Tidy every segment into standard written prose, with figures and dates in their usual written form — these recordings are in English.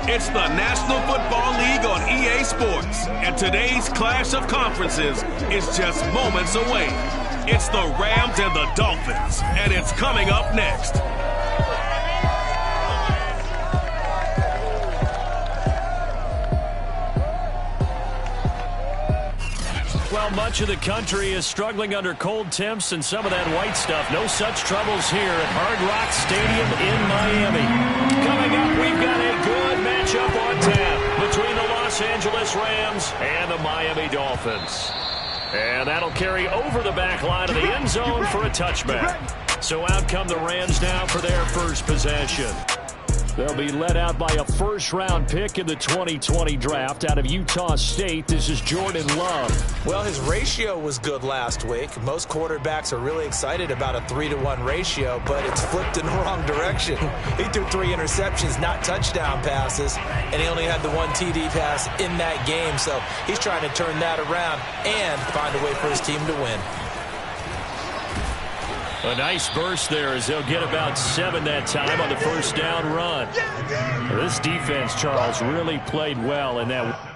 It's the National Football League on EA Sports, and today's clash of conferences is just moments away. It's the Rams and the Dolphins, and it's coming up next. Well, much of the country is struggling under cold temps and some of that white stuff. No such troubles here at Hard Rock Stadium in Miami. Coming up, we've got a good matchup on tap between the Los Angeles Rams and the Miami Dolphins. And that'll carry over the back line of the end zone for a touchback. So out come the Rams now for their first possession. They'll be led out by a first-round pick in the 2020 draft out of Utah State. This is Jordan Love. Well, his ratio was good last week. Most quarterbacks are really excited about a 3-to-1 ratio, but it's flipped in the wrong direction. He threw 3 interceptions, not touchdown passes, and he only had the 1 TD pass in that game. So he's trying to turn that around and find a way for his team to win. A nice burst there as they'll get about 7 that time on the first down run. This defense, Charles, really played well in that.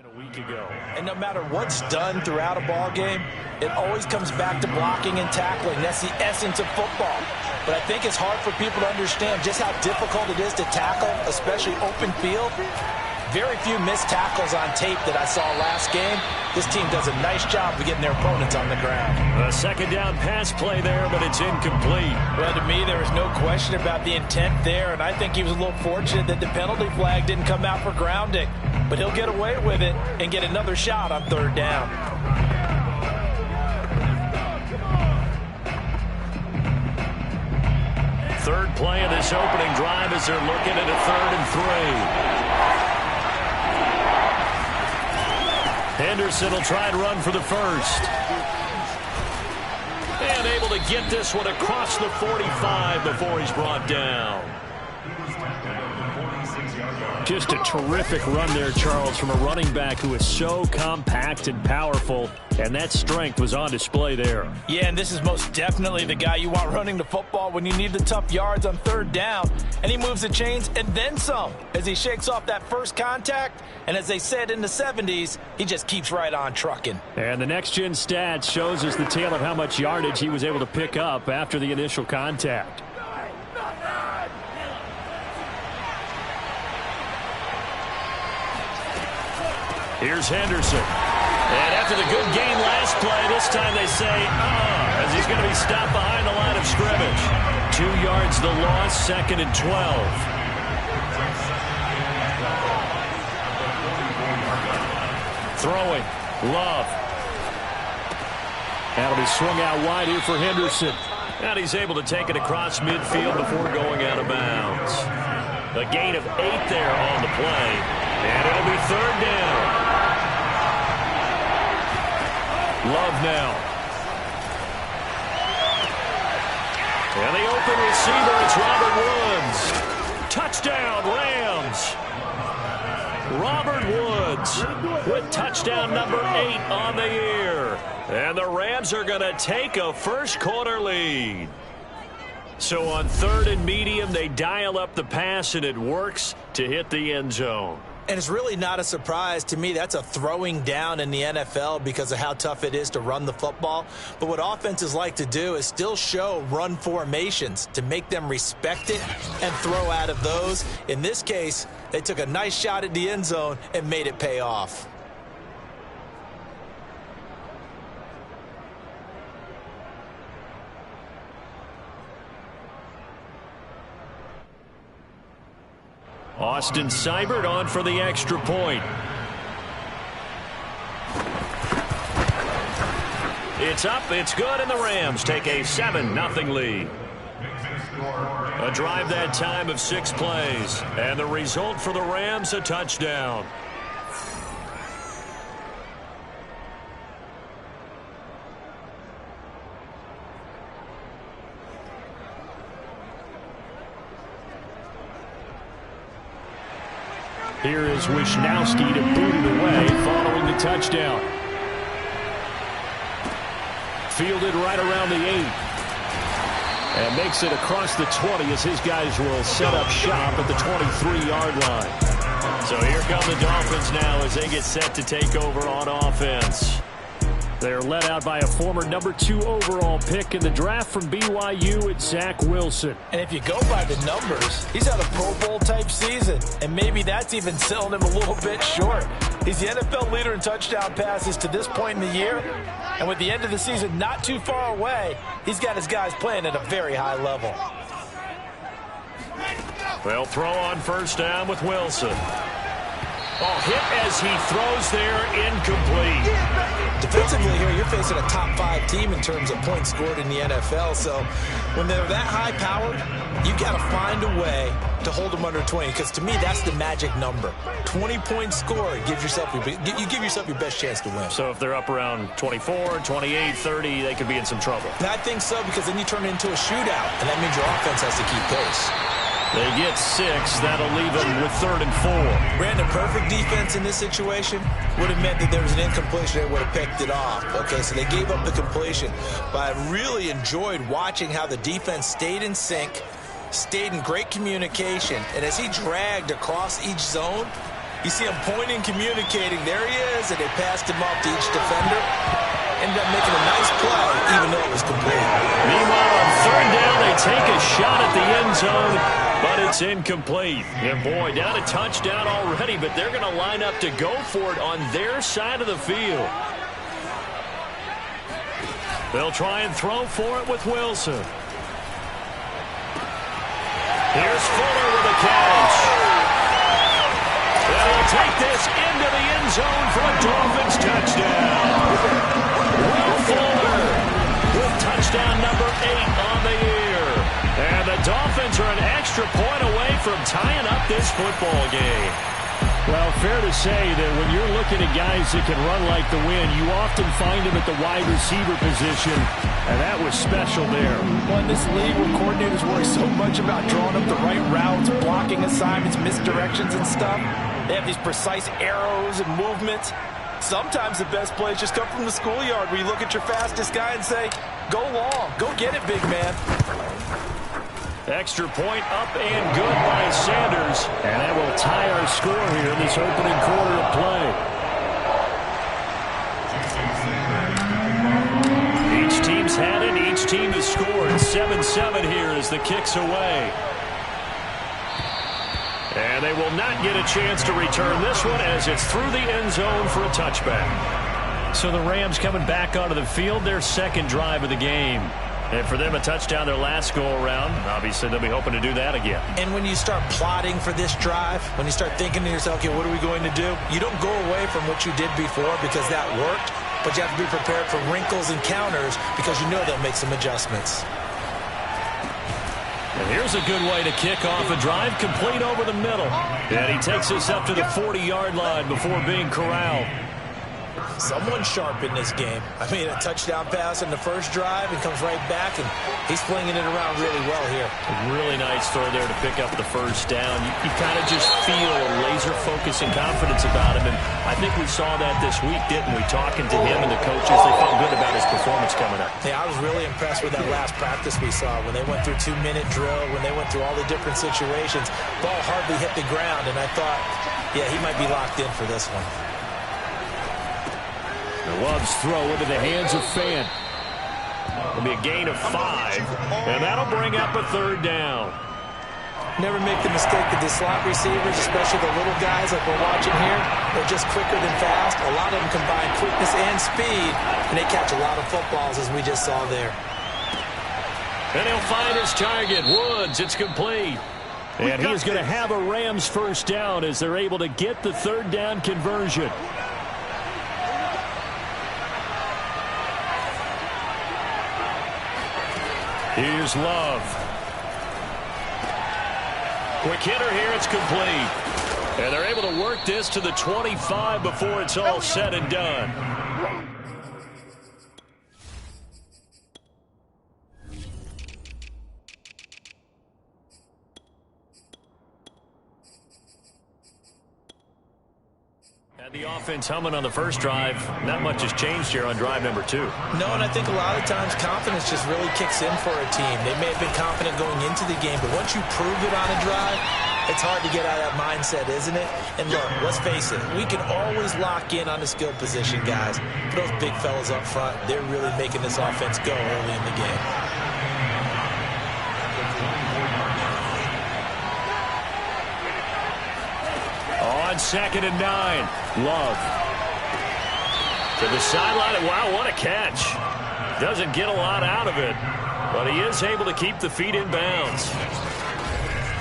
A week ago. And no matter what's done throughout a ball game, it always comes back to blocking and tackling. That's the essence of football. But I think it's hard for people to understand just how difficult it is to tackle, especially open field. Very few missed tackles on tape that I saw last game. This team does a nice job of getting their opponents on the ground. A second down pass play there, but it's incomplete. Well, to me, there was no question about the intent there, and I think he was a little fortunate that the penalty flag didn't come out for grounding. But he'll get away with it and get another shot on third down. Third play of this opening drive as they're looking at a 3rd and 3. Henderson will try and run for the first. And able to get this one across the 45 before he's brought down. Just a terrific run there, Charles, from a running back who is so compact and powerful, and that strength was on display there. Yeah, and this is most definitely the guy you want running the football when you need the tough yards on third down. And he moves the chains and then some as he shakes off that first contact. And as they said in the 70s, he just keeps right on trucking. And the next-gen stats shows us the tale of how much yardage he was able to pick up after the initial contact. Here's Henderson. And after the good game last play, this time they say, as he's going to be stopped behind the line of scrimmage. 2 yards the loss, 2nd and 12. Throwing. Love. That'll be swung out wide here for Henderson. And he's able to take it across midfield before going out of bounds. A gain of 8 there on the play. And it'll be 3rd down. Love now. And the open receiver, it's Robert Woods. Touchdown, Rams. Robert Woods with touchdown number 8 on the year. And the Rams are going to take a first-quarter lead. So on 3rd and medium, they dial up the pass, and it works to hit the end zone. And it's really not a surprise to me. That's a throwing down in the NFL because of how tough it is to run the football. But what offenses like to do is still show run formations to make them respect it and throw out of those. In this case, they took a nice shot at the end zone and made it pay off. Austin Seibert on for the extra point. It's up, it's good, and the Rams take a 7-0 lead. A drive that time of 6 plays, and the result for the Rams, a touchdown. Here is Wisnowski to boot it away following the touchdown. Fielded right around the 8. And makes it across the 20 as his guys will set up shop at the 23-yard line. So here come the Dolphins now as they get set to take over on offense. They're led out by a former number 2 overall pick in the draft from BYU, it's Zach Wilson. And if you go by the numbers, he's had a Pro Bowl type season. And maybe that's even selling him a little bit short. He's the NFL leader in touchdown passes to this point in the year. And with the end of the season not too far away, he's got his guys playing at a very high level. They'll throw on first down with Wilson. Oh, hit as he throws there, incomplete. Defensively here, you're facing a top 5 team in terms of points scored in the NFL. So when they're that high-powered, you've got to find a way to hold them under 20. Because to me, that's the magic number. 20 points scored, you give yourself your best chance to win. So if they're up around 24, 28, 30, they could be in some trouble. And I think so, because then you turn it into a shootout, and that means your offense has to keep pace. They get 6. That'll leave them with 3rd and 4. Brandon, perfect defense in this situation would have meant that there was an incompletion. They would have picked it off. Okay, so they gave up the completion. But I really enjoyed watching how the defense stayed in sync, stayed in great communication. And as he dragged across each zone, you see him pointing, communicating. There he is, and they passed him off to each defender. Ended up making a nice play, even though it was complete. Meanwhile, on 3rd down, they take a shot at the end zone, but it's incomplete. And boy, down a touchdown already, but they're going to line up to go for it on their side of the field. They'll try and throw for it with Wilson. Here's Fuller with a catch. They'll take this into the end zone for a Dolphins touchdown. Will Fuller with touchdown number 8 on the year. And the Dolphins are an extra point away from tying up this football game. Well, fair to say that when you're looking at guys that can run like the wind, you often find them at the wide receiver position, and that was special there. Well, in this league where coordinators worry so much about drawing up the right routes, blocking assignments, misdirections and stuff, they have these precise arrows and movements. Sometimes the best plays just come from the schoolyard where you look at your fastest guy and say, go long, go get it, big man. Extra point up and good by Sanders. And that will tie our score here in this opening quarter of play. Each team's had it. Each team has scored. 7-7 here as the kick's away. And they will not get a chance to return this one as it's through the end zone for a touchback. So the Rams coming back onto the field, their second drive of the game. And for them, a touchdown their last go-around. Obviously, they'll be hoping to do that again. And when you start plotting for this drive, when you start thinking to yourself, okay, what are we going to do? You don't go away from what you did before because that worked, but you have to be prepared for wrinkles and counters because you know they'll make some adjustments. And here's a good way to kick off a drive, complete over the middle. And he takes us up to the 40-yard line before being corralled. Someone sharp in this game. I mean, a touchdown pass in the first drive and comes right back, and he's flinging it around really well here. A really nice throw there to pick up the first down. You kind of just feel a laser focus and confidence about him, and I think we saw that this week, didn't we? Talking to him and the coaches, they felt good about his performance coming up. Yeah, I was really impressed with that last practice we saw when they went through 2-minute drill, when they went through all the different situations. Ball hardly hit the ground, and I thought, yeah, he might be locked in for this one. The Love's throw into the hands of Fan. It'll be a gain of 5, and that'll bring up a third down. Never make the mistake that the slot receivers, especially the little guys like we're watching here, they're just quicker than fast. A lot of them combine quickness and speed, and they catch a lot of footballs, as we just saw there. And he'll find his target, Woods. It's complete. And he's going to have a Rams first down as they're able to get the third down conversion. Here's Love. Quick hitter here, it's complete. And they're able to work this to the 25 before it's all said and done. The offense humming on the first drive. Not much has changed here on drive number 2. No, and I think a lot of times confidence just really kicks in for a team. They may have been confident going into the game, but once you prove it on a drive, it's hard to get out of that mindset, isn't it? And look, let's face it, we can always lock in on the skill position, guys. But those big fellas up front, they're really making this offense go early in the game. On 2nd and 9, Love. To the sideline. Wow, what a catch. Doesn't get a lot out of it, but he is able to keep the feet in bounds.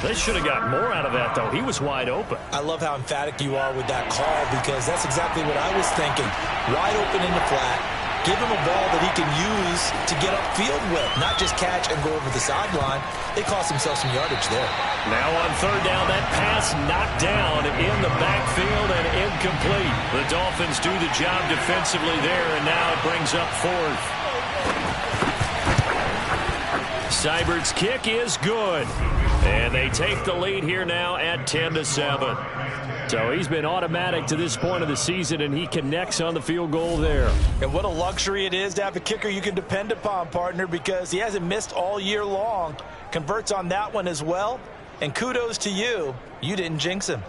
They should have gotten more out of that, though. He was wide open. I love how emphatic you are with that call because that's exactly what I was thinking. Wide open in the flat. Give him a ball that he can use to get upfield with, not just catch and go over the sideline. They cost themselves some yardage there. Now on third down, that pass knocked down in the backfield and incomplete. The Dolphins do the job defensively there, and now it brings up 4th. Seibert's kick is good. And they take the lead here now at 10-7. So he's been automatic to this point of the season, and he connects on the field goal there. And what a luxury it is to have a kicker you can depend upon, partner, because he hasn't missed all year long. Converts on that one as well. And kudos to you. You didn't jinx him.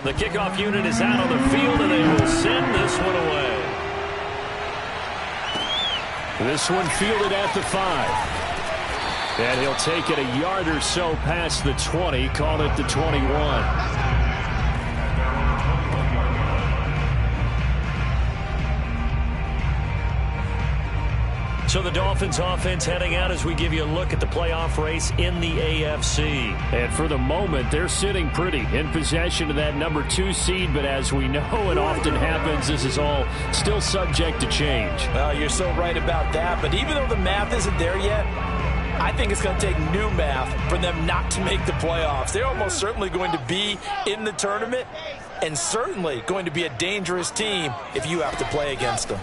The kickoff unit is out on the field, and they will send this one away. This one fielded at the 5. And he'll take it a yard or so past the 20, call it the 21. So the Dolphins offense heading out as we give you a look at the playoff race in the AFC. And for the moment, they're sitting pretty in possession of that number 2 seed. But as we know it often happens, this is all still subject to change. Well, you're so right about that. But even though the math isn't there yet, I think it's going to take new math for them not to make the playoffs. They're almost certainly going to be in the tournament and certainly going to be a dangerous team if you have to play against them.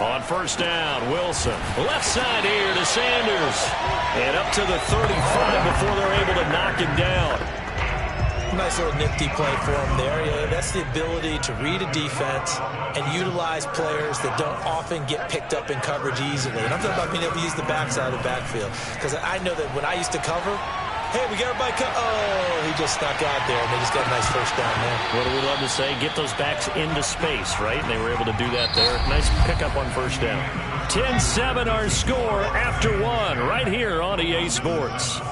On first down, Wilson. Left side here to Sanders. And up to the 35 before they're able to knock him down. Nice little nifty play for him there. Yeah, that's the ability to read a defense and utilize players that don't often get picked up in coverage easily. And I'm talking about being able to use the backside of the backfield. Because I know that when I used to cover, hey, we got everybody oh, he just snuck out there, and they just got a nice first down there. What do we love to say? Get those backs into space, right? And they were able to do that there. Nice pickup on first down. 10-7 our score after 1 right here on EA Sports.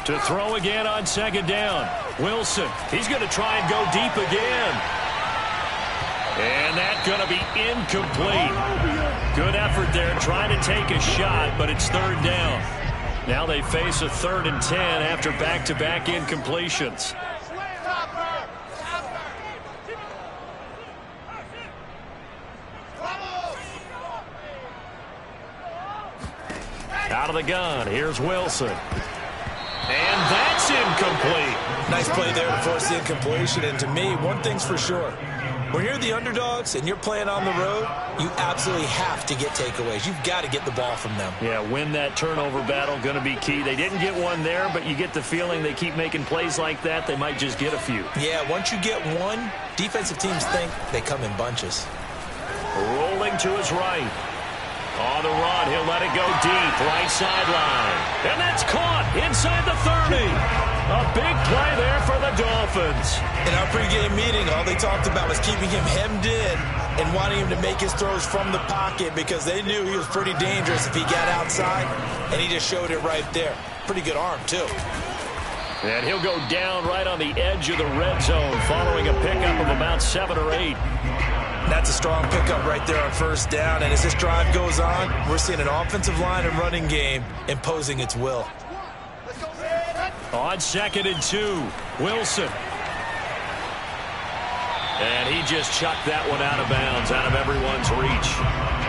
To throw again on second down. Wilson, he's going to try and go deep again. And that's going to be incomplete. Good effort there trying to take a shot, but it's third down. Now they face a 3rd and 10 after back-to-back incompletions. Out of the gun, here's Wilson. And that's incomplete. Nice play there to force the incompletion. And to me, one thing's for sure. When you're the underdogs and you're playing on the road, you absolutely have to get takeaways. You've got to get the ball from them. Yeah, win that turnover battle, going to be key. They didn't get one there, but you get the feeling they keep making plays like that, they might just get a few. Yeah, once you get one, defensive teams think they come in bunches. Rolling to his right. On the run, he'll let it go deep, right sideline. And that's caught inside the 30. A big play there for the Dolphins. In our pregame meeting, all they talked about was keeping him hemmed in and wanting him to make his throws from the pocket because they knew he was pretty dangerous if he got outside, and he just showed it right there. Pretty good arm, too. And he'll go down right on the edge of the red zone following a pickup of about 7 or 8. That's a strong pickup right there on first down. And as this drive goes on, we're seeing an offensive line and running game imposing its will. On 2nd and 2, Wilson. And he just chucked that one out of bounds, out of everyone's reach.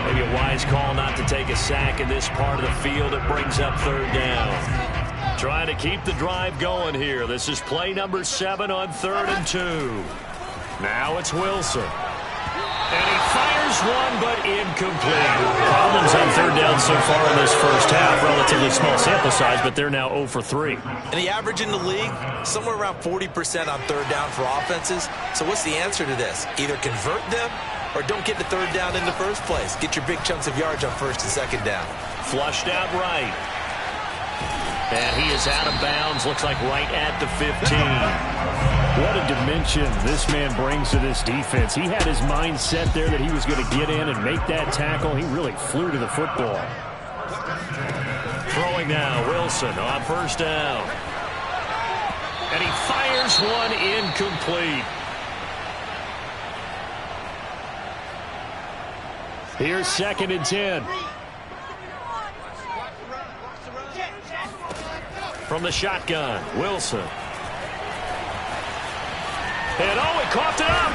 Maybe a wise call not to take a sack in this part of the field. It brings up 3rd down. Trying to keep the drive going here. This is play number 7 on 3rd and 2. Now it's Wilson. And he fires one, but incomplete. Problems on 3rd down so far in this first half. Relatively small sample size, but they're now 0 for 3. And the average in the league, somewhere around 40% on 3rd down for offenses. So what's the answer to this? Either convert them or don't get to 3rd down in the first place. Get your big chunks of yards on 1st and 2nd down. Flushed out right. And he is out of bounds, looks like right at the 15. What a dimension this man brings to this defense. He had his mind set there that he was going to get in and make that tackle. He really flew to the football. Throwing now, Wilson on 1st down. And he fires one incomplete. Here's 2nd and 10. From the shotgun, Wilson. And oh, he coughed it up.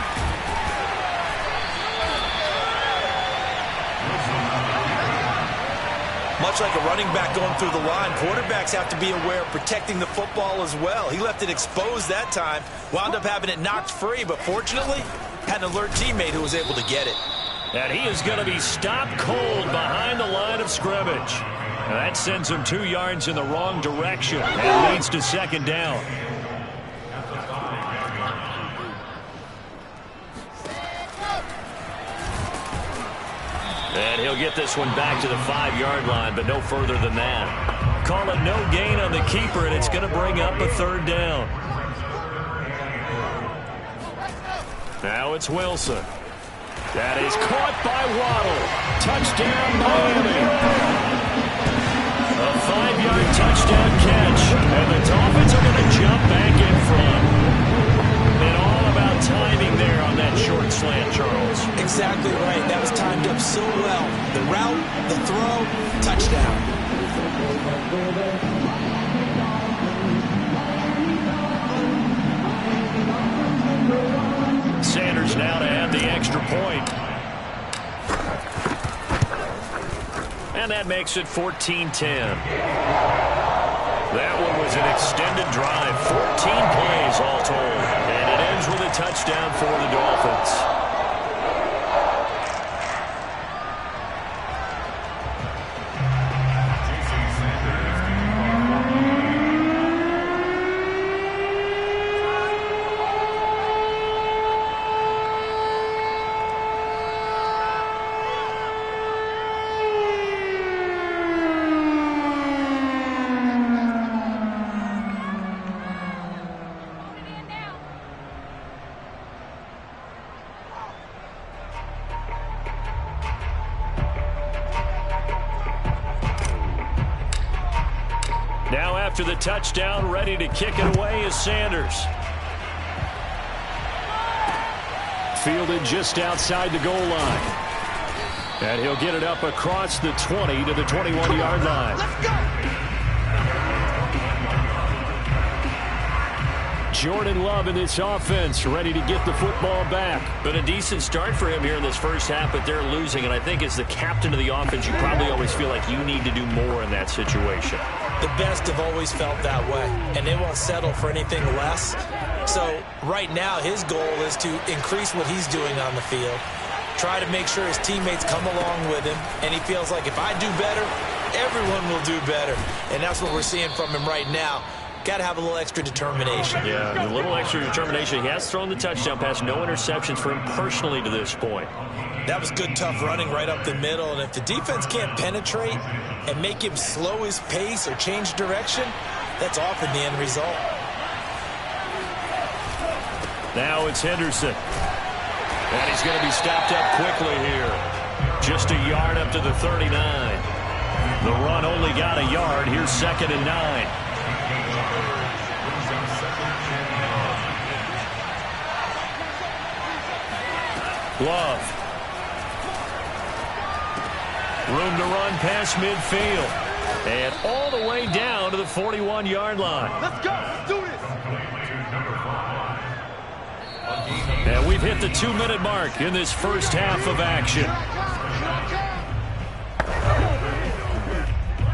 Much like a running back going through the line, quarterbacks have to be aware of protecting the football as well. He left it exposed that time, wound up having it knocked free, but fortunately, had an alert teammate who was able to get it. And he is going to be stopped cold behind the line of scrimmage. And that sends him 2 yards in the wrong direction and leads to 2nd down. And he'll get this one back to the 5-yard line, but no further than that. Call it no gain on the keeper, and it's going to bring up a 3rd down. Now it's Wilson. That is caught by Waddle. Touchdown, Miami. A 5-yard touchdown catch, and the Dolphins are going to jump back in front. And all about timing there on that short slant, Charles. Exactly right. That was timed up so well. The route, the throw, touchdown. Sanders now to add the extra point. And that makes it 14-10. That one was an extended drive. 14 plays all told. And it ends with a touchdown for the Dolphins. Now after the touchdown, ready to kick it away is Sanders. Fielded just outside the goal line. And he'll get it up across the 20 to the 21-yard line. Let's go! Jordan Love in this offense, ready to get the football back. Been a decent start for him here in this first half, but they're losing. And I think as the captain of the offense, you probably always feel like you need to do more in that situation. The best have always felt that way, and they won't settle for anything less. So right now, his goal is to increase what he's doing on the field, try to make sure his teammates come along with him, and he feels like if I do better, everyone will do better. And that's what we're seeing from him right now. Got to have a little extra determination. Yeah, a little extra determination. He has thrown the touchdown pass, no interceptions for him personally to this point. That was good, tough running right up the middle. And if the defense can't penetrate and make him slow his pace or change direction, that's often the end result. Now it's Henderson. And he's going to be stopped up quickly here. Just a yard up to the 39. The run only got a yard. Here's 2nd and 9. Love. Room to run past midfield. And all the way down to the 41-yard line. Let's go! Let's do this! And we've hit the 2-minute mark in this first half of action.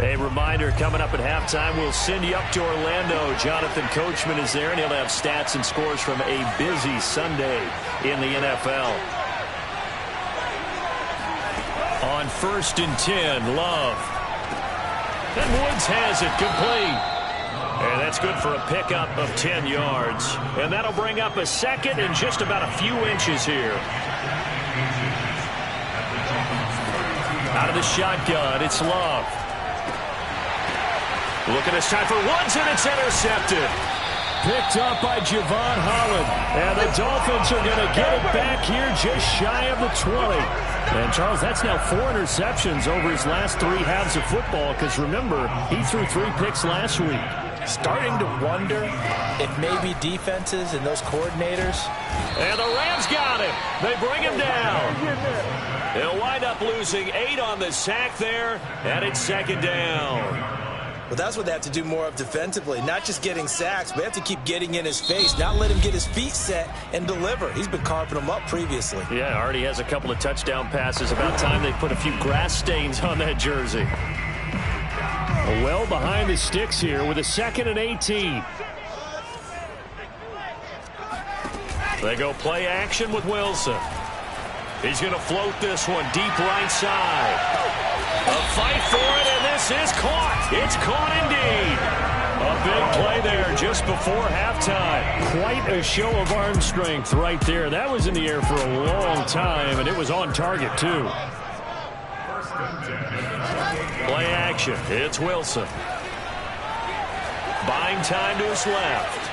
A reminder, coming up at halftime, we'll send you up to Orlando. Jonathan Coachman is there, and he'll have stats and scores from a busy Sunday in the NFL. On 1st and 10, Love. And Woods has it complete. And that's good for a pickup of 10 yards. And that'll bring up a 2nd and just about a few inches here. Out of the shotgun, it's Love. Looking this time for Woods, and it's intercepted. Picked up by Javon Holland. And the Dolphins are going to get it back here just shy of the 20. And, Charles, that's now 4 interceptions over his last 3 halves of football. Because, remember, he threw 3 picks last week. Starting to wonder if maybe defenses and those coordinators. And the Rams got him. They bring him down. They'll wind up losing 8 on the sack there. And it's 2nd down. Well, that's what they have to do more of defensively. Not just getting sacks, but they have to keep getting in his face. Not let him get his feet set and deliver. He's been carving them up previously. Yeah, already has a couple of touchdown passes. About time they put a few grass stains on that jersey. Well behind the sticks here with a 2nd and 18. They go play action with Wilson. He's going to float this one deep right side. A fight for it, and this is caught. It's caught indeed. A big play there just before halftime. Quite a show of arm strength right there. That was in the air for a long time, and it was on target, too. Play action. It's Wilson. Buying time to his left.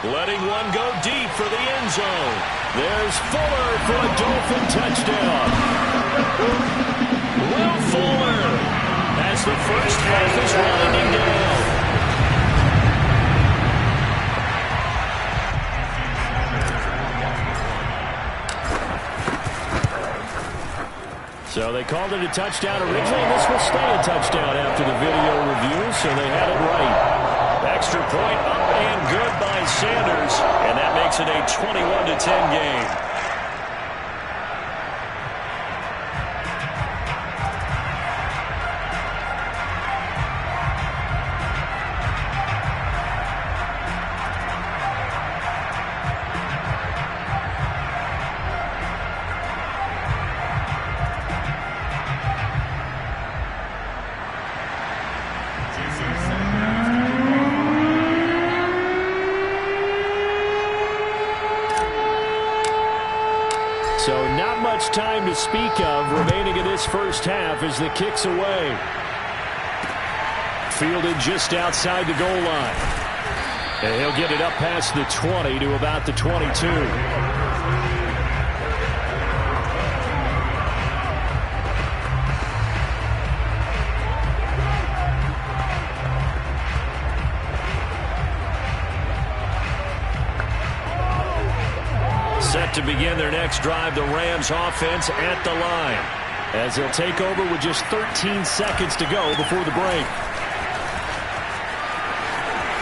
Letting one go deep for the end zone. There's Fuller for a Dolphin touchdown. Will Fuller as the first half is winding down. So they called it a touchdown originally, and this will stay a touchdown after the video review, so they had it right. Extra point up and good by Sanders, and that makes it a 21-10 game. Time to speak of remaining in this first half as the kick's away. Fielded just outside the goal line. And he'll get it up past the 20 to about the 22. Set to begin their next drive. The Rams offense at the line, as they'll take over with just 13 seconds to go before the break.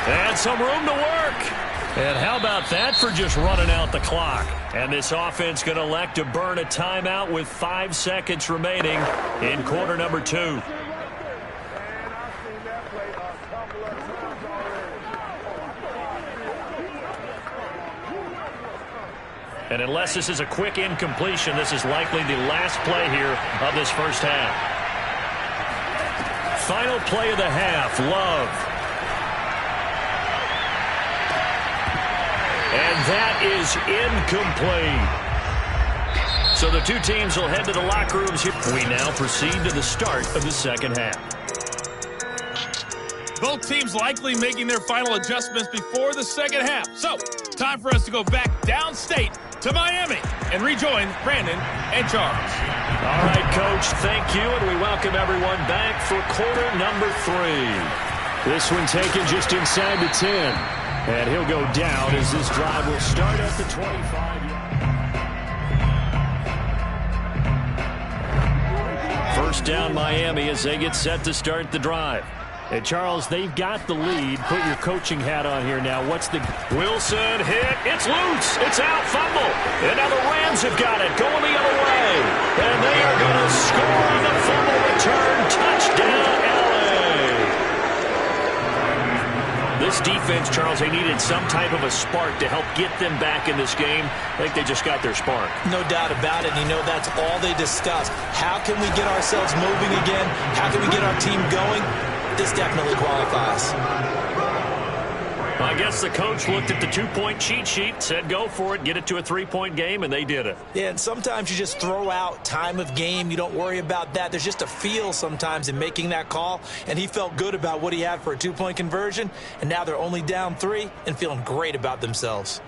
And some room to work. And how about that for just running out the clock? And this offense going to elect to burn a timeout with 5 seconds remaining in quarter number 2. And unless this is a quick incompletion, this is likely the last play here of this first half. Final play of the half, Love. And that is incomplete. So the two teams will head to the locker rooms here. We now proceed to the start of the second half. Both teams likely making their final adjustments before the second half. So, time for us to go back downstate to Miami and rejoin Brandon and Charles. All right, Coach, thank you, and we welcome everyone back for quarter number 3. This one taken just inside the 10. And he'll go down as this drive will start at the 25. First down, Miami, as they get set to start the drive. And Charles, they've got the lead. Put your coaching hat on here now. What's the... Wilson hit. It's loose. It's out. Fumble. And now the Rams have got it. Going the other way. And they are going to score on the fumble return. Touchdown, This defense, Charles, they needed some type of a spark to help get them back in this game. I think they just got their spark. No doubt about it. And you know, that's all they discussed. How can we get ourselves moving again? How can we get our team going? This definitely qualifies. I guess the coach looked at the 2-point cheat sheet, said go for it, get it to a 3-point game, and they did it. Yeah, and sometimes you just throw out time of game. You don't worry about that. There's just a feel sometimes in making that call, and he felt good about what he had for a 2-point conversion, and now they're only down 3 and feeling great about themselves.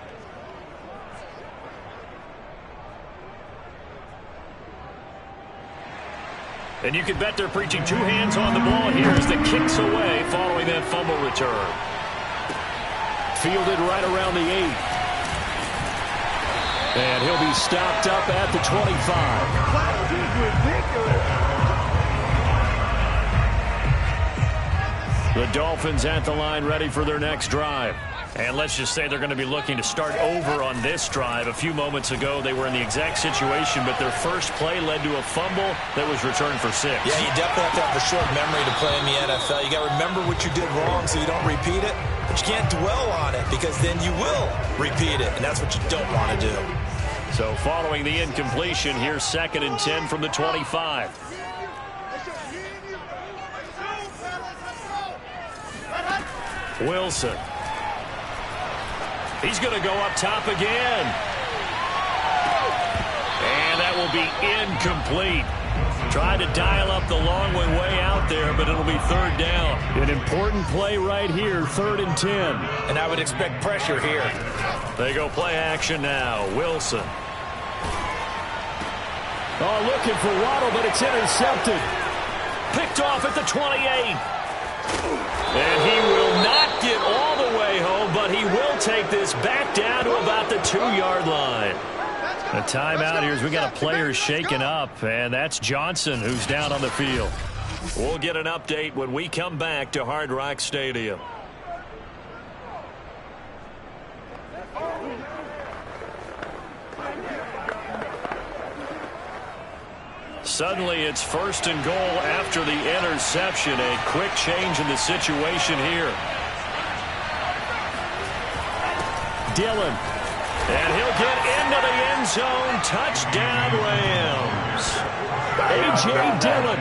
And you can bet they're preaching 2 hands on the ball here as the kick's away following that fumble return. Fielded right around the 8. And he'll be stopped up at the 25. The Dolphins at the line ready for their next drive. And let's just say they're going to be looking to start over on this drive. A few moments ago, they were in the exact situation, but their first play led to a fumble that was returned for 6. Yeah, you definitely have to have a short memory to play in the NFL. You got to remember what you did wrong so you don't repeat it. But you can't dwell on it because then you will repeat it, and that's what you don't want to do. So following the incompletion, here's 2nd and 10 from the 25. Wilson. He's going to go up top again. And that will be incomplete. Tried to dial up the long way out there, but it'll be 3rd down. An important play right here, 3rd and 10. And I would expect pressure here. They go play action now. Wilson. Oh, looking for Waddle, but it's intercepted. Picked off at the 28. And he will not get all the way home, but he will take this back down to about the 2-yard line. A timeout here as we got a player shaken up, and that's Johnson who's down on the field. We'll get an update when we come back to Hard Rock Stadium. Suddenly it's 1st and goal after the interception. A quick change in the situation here. Dillon. And he'll get into the end zone. Touchdown, Rams. A.J. Dillon,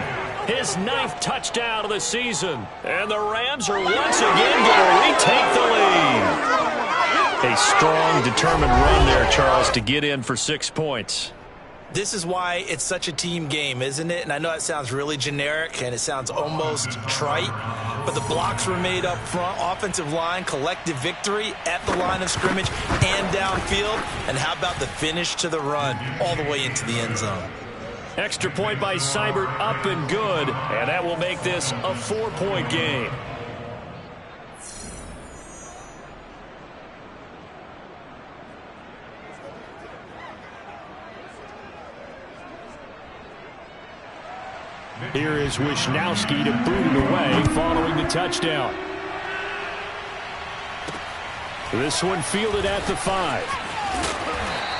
his 9th touchdown of the season. And the Rams are once again going to retake the lead. A strong, determined run there, Charles, to get in for 6 points. This is why it's such a team game, isn't it? And I know it sounds really generic and it sounds almost trite, but the blocks were made up front, offensive line, collective victory at the line of scrimmage and downfield. And how about the finish to the run all the way into the end zone? Extra point by Seibert, up and good, and that will make this a 4-point game. Here is Wisnowski to boot it away following the touchdown. This one fielded at the 5.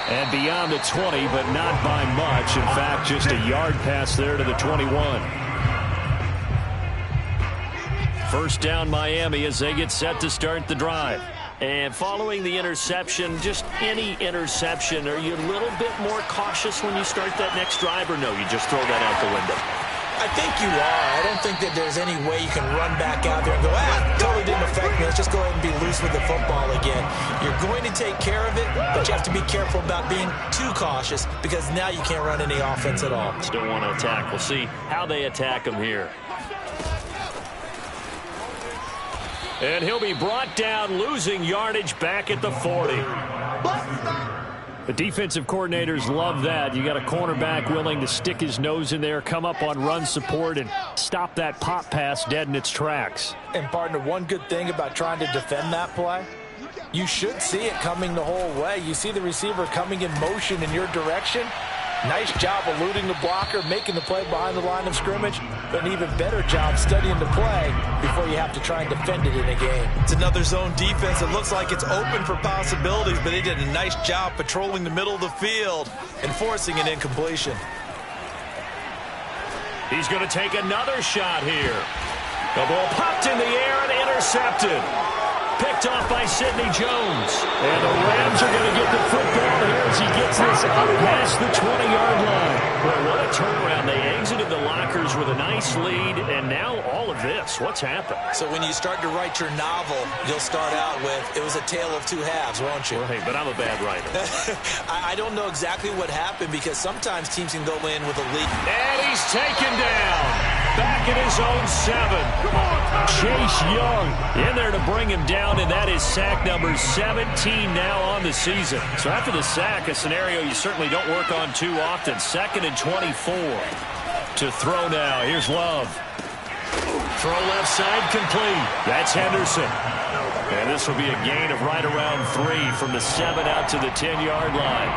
And beyond the 20, but not by much. In fact, just a yard pass there to the 21. First down Miami as they get set to start the drive. And following the interception, just any interception, are you a little bit more cautious when you start that next drive, or no, you just throw that out the window? I think you are. I don't think that there's any way you can run back out there and go, totally didn't affect me. Let's just go ahead and be loose with the football again. You're going to take care of it, but you have to be careful about being too cautious because now you can't run any offense at all. Still want to attack. We'll see how they attack him here. And he'll be brought down, losing yardage back at the 40. The defensive coordinators love that. You got a cornerback willing to stick his nose in there, come up on run support, and stop that pop pass dead in its tracks. And, partner, one good thing about trying to defend that play, you should see it coming the whole way. You see the receiver coming in motion in your direction. Nice job eluding the blocker, making the play behind the line of scrimmage, but an even better job studying the play before you have to try and defend it in a game. It's another zone defense. It looks like it's open for possibilities, but they did a nice job patrolling the middle of the field and forcing an incompletion. He's going to take another shot here. The ball popped in the air and intercepted. Picked off by Sidney Jones. And the Rams are going to get the football here as he gets this up past the 20-yard line. Well, what a turnaround. They exited the lockers with a nice lead, and now all of this. What's happened? So when you start to write your novel, you'll start out with, it was a tale of two halves, won't you? Right, but I'm a bad writer. I don't know exactly what happened because sometimes teams can go in with a lead. And he's taken down. Back at his own 7. Chase Young in there to bring him down, and that is sack number 17 now on the season. So after the sack, a scenario you certainly don't work on too often. 2nd and 24 to throw now. Here's Love. Throw left side complete. That's Henderson. And this will be a gain of right around 3 from the 7 out to the 10-yard line.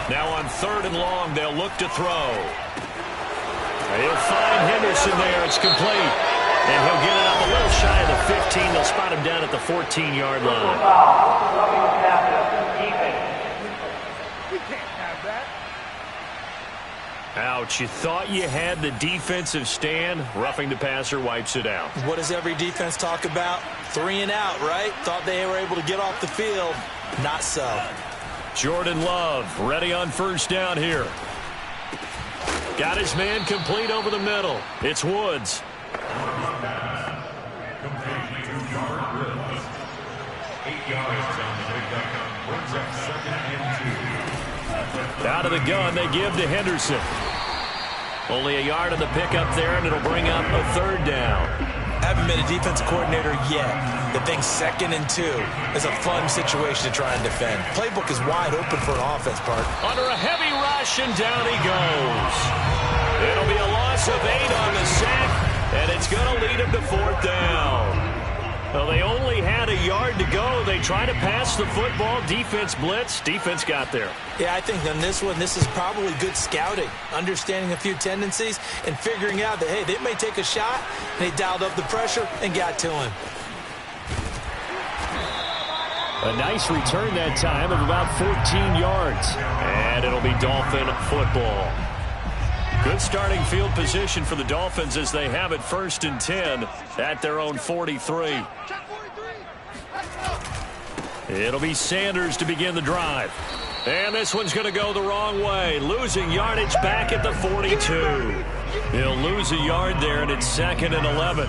Now on 3rd and long, they'll look to throw. He'll find Henderson there. It's complete. And he'll get it up a little shy of the 15. They'll spot him down at the 14-yard line. Ouch, you thought you had the defensive stand. Roughing the passer wipes it out. What does every defense talk about? 3 and out, right? Thought they were able to get off the field. Not so. Jordan Love ready on 1st down here. Got his man complete over the middle. It's Woods. Out of the gun, they give to Henderson. Only a yard on the pickup there, and it'll bring up a 3rd down. Haven't been a defensive coordinator yet. The thing 2nd and 2 is a fun situation to try and defend. Playbook is wide open for an offense, part. Under a heavy rush, and down he goes. It'll be a loss of 8 on the sack, and it's going to lead him to 4th down. Well, they only had a yard to go. They try to pass the football. Defense blitz. Defense got there. Yeah, I think on this one, this is probably good scouting, understanding a few tendencies, and figuring out that, hey, they may take a shot, and they dialed up the pressure and got to him. A nice return that time of about 14 yards. And it'll be Dolphin football. Good starting field position for the Dolphins as they have it 1st and 10 at their own 43. It'll be Sanders to begin the drive. And this one's going to go the wrong way. Losing yardage back at the 42. He'll lose a yard there, and it's 2nd and 11.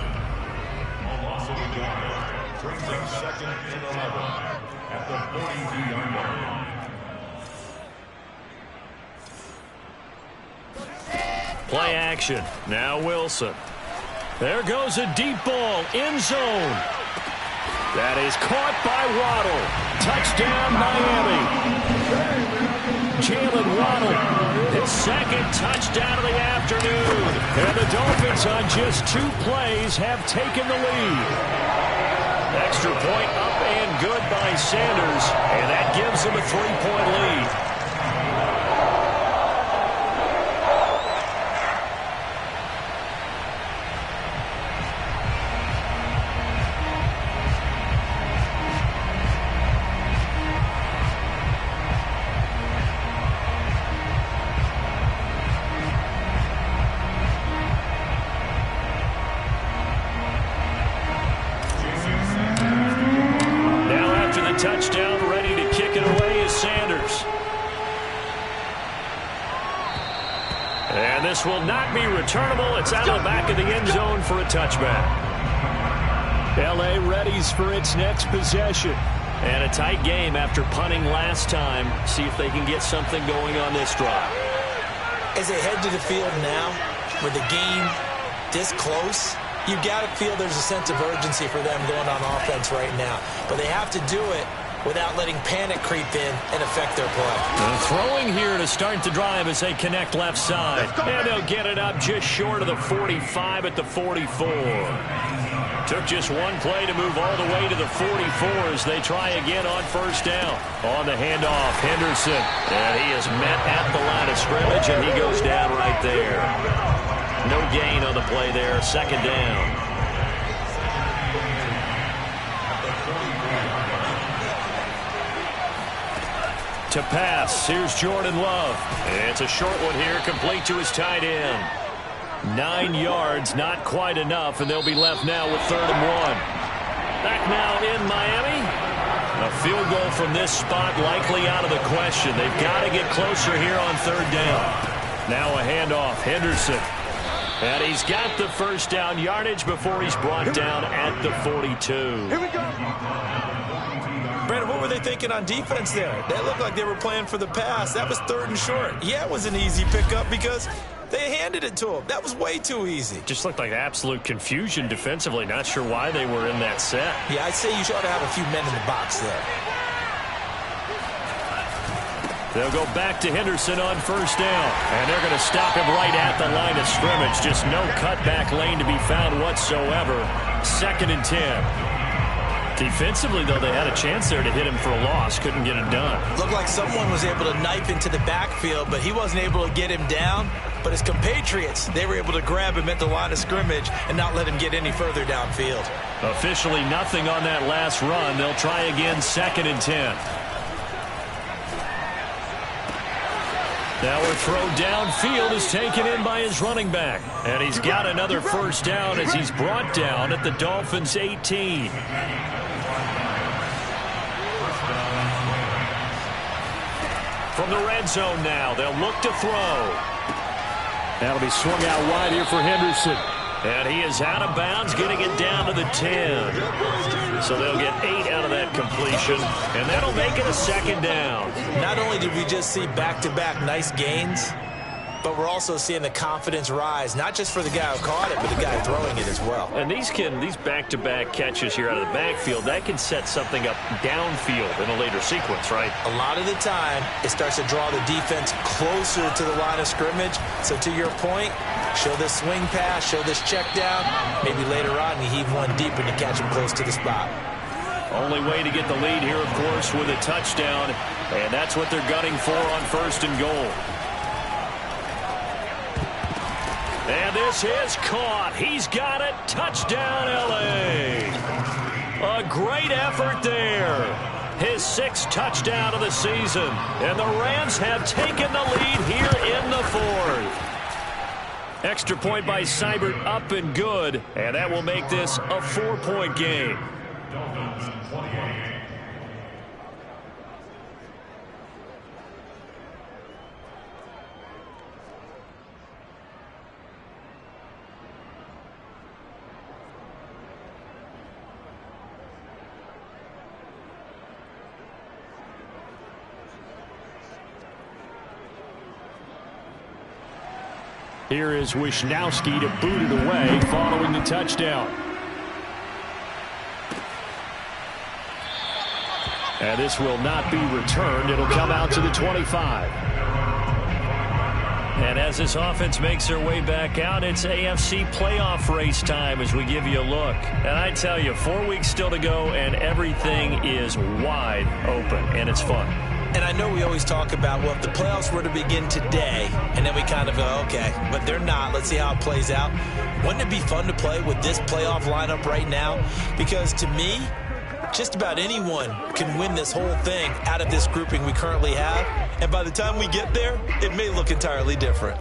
Play action. Now Wilson. There goes a deep ball. End zone. That is caught by Waddle. Touchdown, Miami. Jalen Waddle, his 2nd touchdown of the afternoon. And the Dolphins on just 2 plays have taken the lead. Extra point up and good by Sanders. And that gives them a 3-point lead. This will not be returnable. It's out of the back of the end zone for a touchback. L.A. readies for its next possession. And a tight game after punting last time. See if they can get something going on this drive. As they head to the field now, with the game this close, you've got to feel there's a sense of urgency for them going on offense right now. But they have to do it without letting panic creep in and affect their play. Throwing here to start the drive as they connect left side. And they'll get it up just short of the 45 at the 44. Took just one play to move all the way to the 44 as they try again on first down. On the handoff, Henderson. And he is met at the line of scrimmage, and he goes down right there. No gain on the play there, second down. To pass, here's Jordan Love. It's a short one here, complete to his tight end. 9 yards, not quite enough, and they'll be left now with 3rd and 1. Back now in Miami. A field goal from this spot likely out of the question. They've got to get closer here on 3rd down. Now a handoff, Henderson. And he's got the first down yardage before he's brought down at the 42. Here we go. Brandon, what were they thinking on defense there? They looked like they were playing for the pass. That was 3rd and short. Yeah, it was an easy pickup because they handed it to him. That was way too easy. Just looked like absolute confusion defensively. Not sure why they were in that set. Yeah, I'd say you ought to have a few men in the box there. They'll go back to Henderson on first down. And they're going to stop him right at the line of scrimmage. Just no cutback lane to be found whatsoever. 2nd and 10. Defensively, though, they had a chance there to hit him for a loss. Couldn't get it done. Looked like someone was able to knife into the backfield, but he wasn't able to get him down. But his compatriots, they were able to grab him at the line of scrimmage and not let him get any further downfield. Officially nothing on that last run. They'll try again, 2nd and 10. Now a throw downfield is taken in by his running back. And he's got another first down as he's brought down at the Dolphins' 18. From the red zone now, they'll look to throw. That'll be swung out wide here for Henderson. And he is out of bounds, getting it down to the 10. So they'll get 8 out of that completion, and that'll make it a 2nd down. Not only did we just see back-to-back nice gains, but we're also seeing the confidence rise, not just for the guy who caught it, but the guy throwing it as well. And these back-to-back catches here out of the backfield, that can set something up downfield in a later sequence, right? A lot of the time, it starts to draw the defense closer to the line of scrimmage. So to your point, show this swing pass, show this check down. Maybe later on you heave one deep and you catch him close to the spot. Only way to get the lead here, of course, with a touchdown. And that's what they're gunning for on 1st and goal. And this is caught. He's got it. Touchdown, L.A. A great effort there. His 6th touchdown of the season. And the Rams have taken the lead here in the 4th. Extra point by Seibert, up and good. And that will make this a 4-point game. Here is Wisnowski to boot it away following the touchdown. And this will not be returned. It'll come out to the 25. And as this offense makes their way back out, it's AFC playoff race time as we give you a look. And I tell you, 4 weeks still to go, and everything is wide open, and it's fun. And I know we always talk about, well, if the playoffs were to begin today, and then we kind of go, okay, but they're not. Let's see how it plays out. Wouldn't it be fun to play with this playoff lineup right now? Because to me, just about anyone can win this whole thing out of this grouping we currently have. And by the time we get there, it may look entirely different.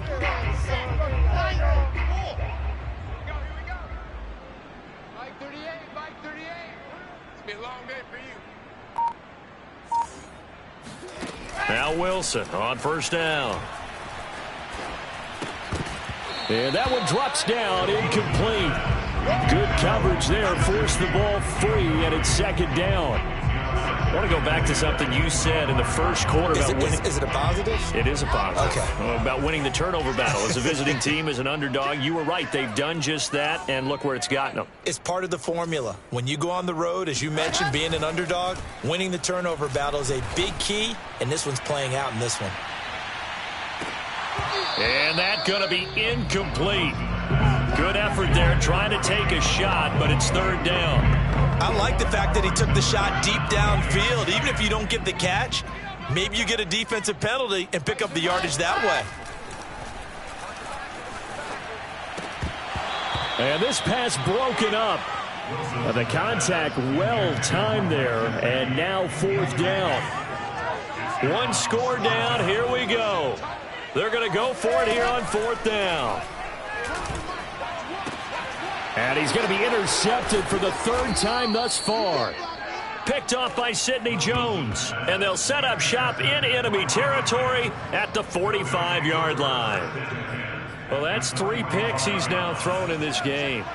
Now Wilson on first down. And that one drops down, incomplete. Good coverage there, forced the ball free, and it's second down. I want to go back to something you said in the first quarter about winning. Is it a positive? It is a positive. Okay. About winning the turnover battle as a visiting team, as an underdog. You were right. They've done just that, and look where it's gotten them. It's part of the formula. When you go on the road, as you mentioned, being an underdog, winning the turnover battle is a big key, and this one's playing out in this one. And that's going to be incomplete. Good effort there, trying to take a shot, but it's third down. I like the fact that he took the shot deep downfield. Even if you don't get the catch, maybe you get a defensive penalty and pick up the yardage that way. And this pass broken up. The contact well timed there, and now fourth down. One score down, here we go. They're going to go for it here on fourth down. And he's going to be intercepted for the third time thus far. Picked off by Sidney Jones. And they'll set up shop in enemy territory at the 45-yard line. Well, that's 3 picks he's now thrown in this game.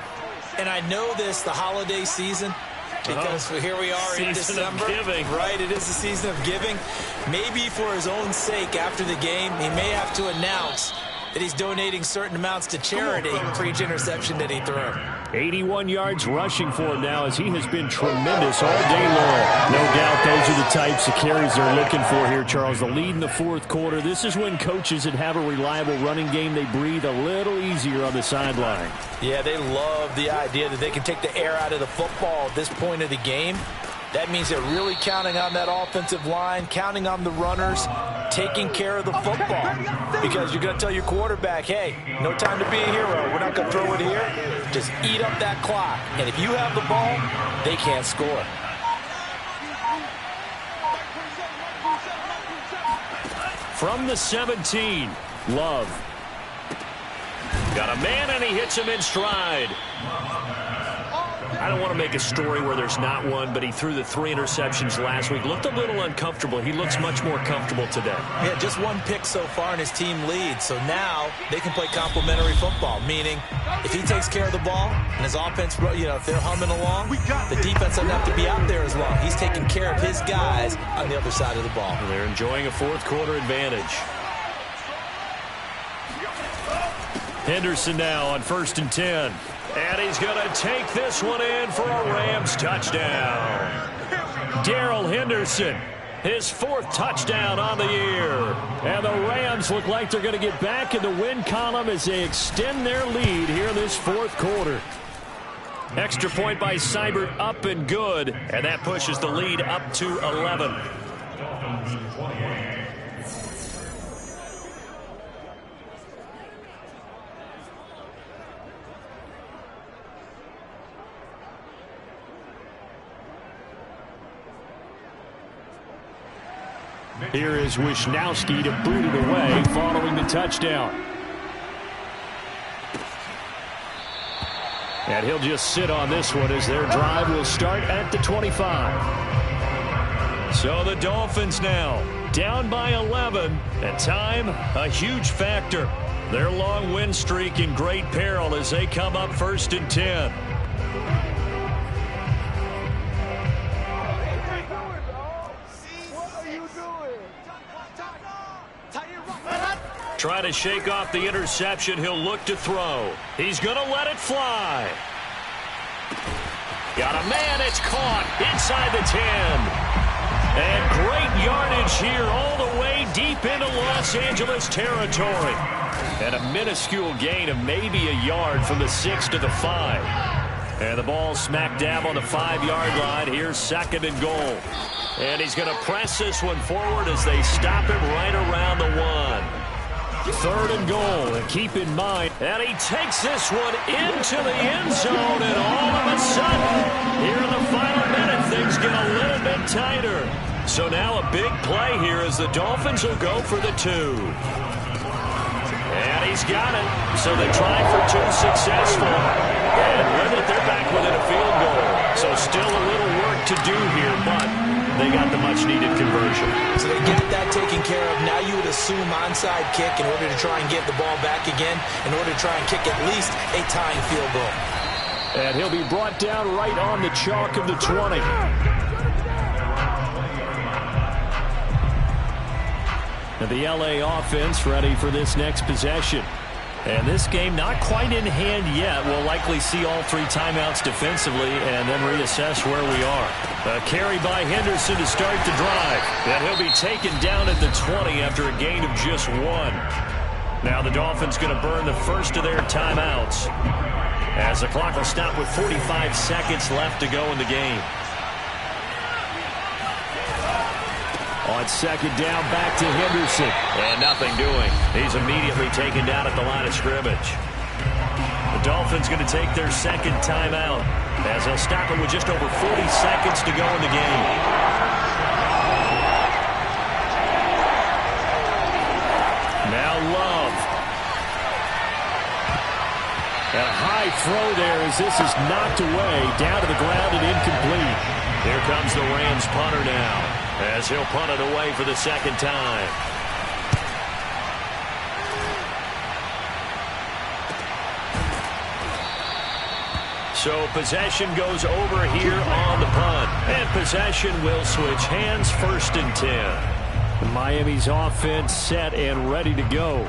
And I know this, the holiday season, because here we are in December. Right, it is the season of giving. Maybe for his own sake after the game, he may have to announce that he's donating certain amounts to charity for each interception that he threw. 81 yards rushing for him now as he has been tremendous all day long. No doubt those are the types of carries they're looking for here, Charles. The lead in the fourth quarter. This is when coaches that have a reliable running game, they breathe a little easier on the sideline. Yeah, they love the idea that they can take the air out of the football at this point of the game. That means they're really counting on that offensive line, counting on the runners, taking care of the football. Because you're going to tell your quarterback, hey, no time to be a hero. We're not going to throw it here. Just eat up that clock. And if you have the ball, they can't score. From the 17, Love. Got a man, and he hits him in stride. I don't want to make a story where there's not one, but he threw the 3 interceptions last week. Looked a little uncomfortable. He looks much more comfortable today. Yeah, just 1 pick so far, and his team leads. So now they can play complementary football, meaning if he takes care of the ball and his offense, if they're humming along, the defense doesn't have to be out there as long. He's taking care of his guys on the other side of the ball. They're enjoying a fourth quarter advantage. Henderson now on 1st and 10. And he's going to take this one in for a Rams touchdown. Darrell Henderson, his 4th touchdown on the year. And the Rams look like they're going to get back in the win column as they extend their lead here in this fourth quarter. Extra point by Seibert, up and good. And that pushes the lead up to 11. Here is Wisnowski to boot it away following the touchdown. And he'll just sit on this one as their drive will start at the 25. So the Dolphins now down by 11, and time a huge factor. Their long win streak in great peril as they come up 1st and 10. Trying to shake off the interception. He'll look to throw. He's going to let it fly. Got a man. It's caught inside the 10. And great yardage here all the way deep into Los Angeles territory. And a minuscule gain of maybe a yard from the 6 to the 5. And the ball smack dab on the 5-yard line. Here's 2nd and goal. And he's going to press this one forward as they stop him right around the 1. 3rd and goal, and keep in mind, and he takes this one into the end zone, and all of a sudden, here in the final minute, things get a little bit tighter. So now a big play here as the Dolphins will go for the 2. And he's got it. So they try for 2 successful. And with it, they're back within a field goal. So still a little work to do here, but they got the much-needed conversion. So they get that taken care of. Now you would assume onside kick in order to try and get the ball back again, in order to try and kick at least a tying field goal. And he'll be brought down right on the chalk of the 20. And the LA offense ready for this next possession. And this game not quite in hand yet. We'll likely see all 3 timeouts defensively and then reassess where we are. A carry by Henderson to start the drive. And he'll be taken down at the 20 after a gain of just 1. Now the Dolphins going to burn the first of their timeouts, as the clock will stop with 45 seconds left to go in the game. On second down, back to Henderson. And nothing doing. He's immediately taken down at the line of scrimmage. The Dolphins going to take their second timeout, as they'll stop it with just over 40 seconds to go in the game. Now Love. And a high throw there as this is knocked away, down to the ground and incomplete. Here comes the Rams punter now, as he'll punt it away for the second time. So possession goes over here on the punt. And possession will switch hands, 1st and 10. Miami's offense set and ready to go.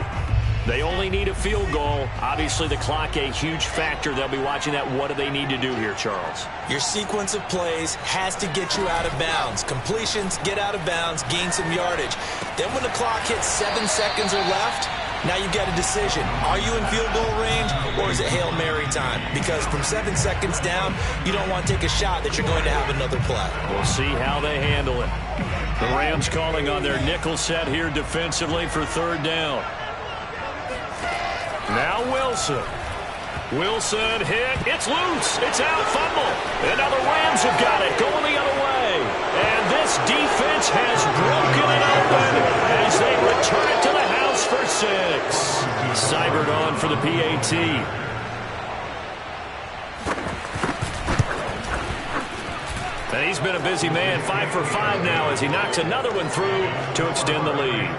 They only need a field goal. Obviously, the clock a huge factor. They'll be watching that. What do they need to do here, Charles? Your sequence of plays has to get you out of bounds. Completions, get out of bounds, gain some yardage. Then when the clock hits 7 seconds or left, now you've got a decision. Are you in field goal range, or is it Hail Mary time? Because from 7 seconds down, you don't want to take a shot that you're going to have another play. We'll see how they handle it. The Rams calling on their nickel set here defensively for 3rd down. Now Wilson. Wilson hit. It's loose. It's out. Fumble. And now the Rams have got it. Going the other way. And this defense has broken it open as they return it to the house for 6. Seibert on for the PAT. And he's been a busy man. 5 for 5 now as he knocks another one through to extend the lead.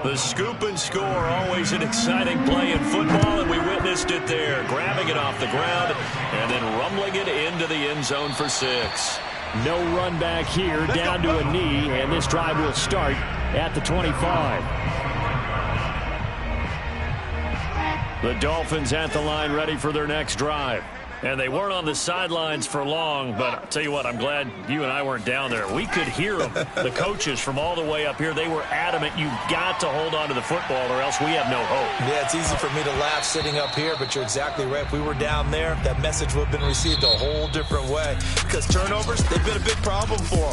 The scoop and score, always an exciting play in football, and we witnessed it there. Grabbing it off the ground and then rumbling it into the end zone for 6. No run back here, down to a knee, and this drive will start at the 25. The Dolphins at the line ready for their next drive. And they weren't on the sidelines for long, but I'll tell you what, I'm glad you and I weren't down there. We could hear them. The coaches from all the way up here, they were adamant. You've got to hold on to the football or else we have no hope. Yeah, it's easy for me to laugh sitting up here, but you're exactly right. If we were down there, that message would have been received a whole different way. Because turnovers, they've been a big problem for them.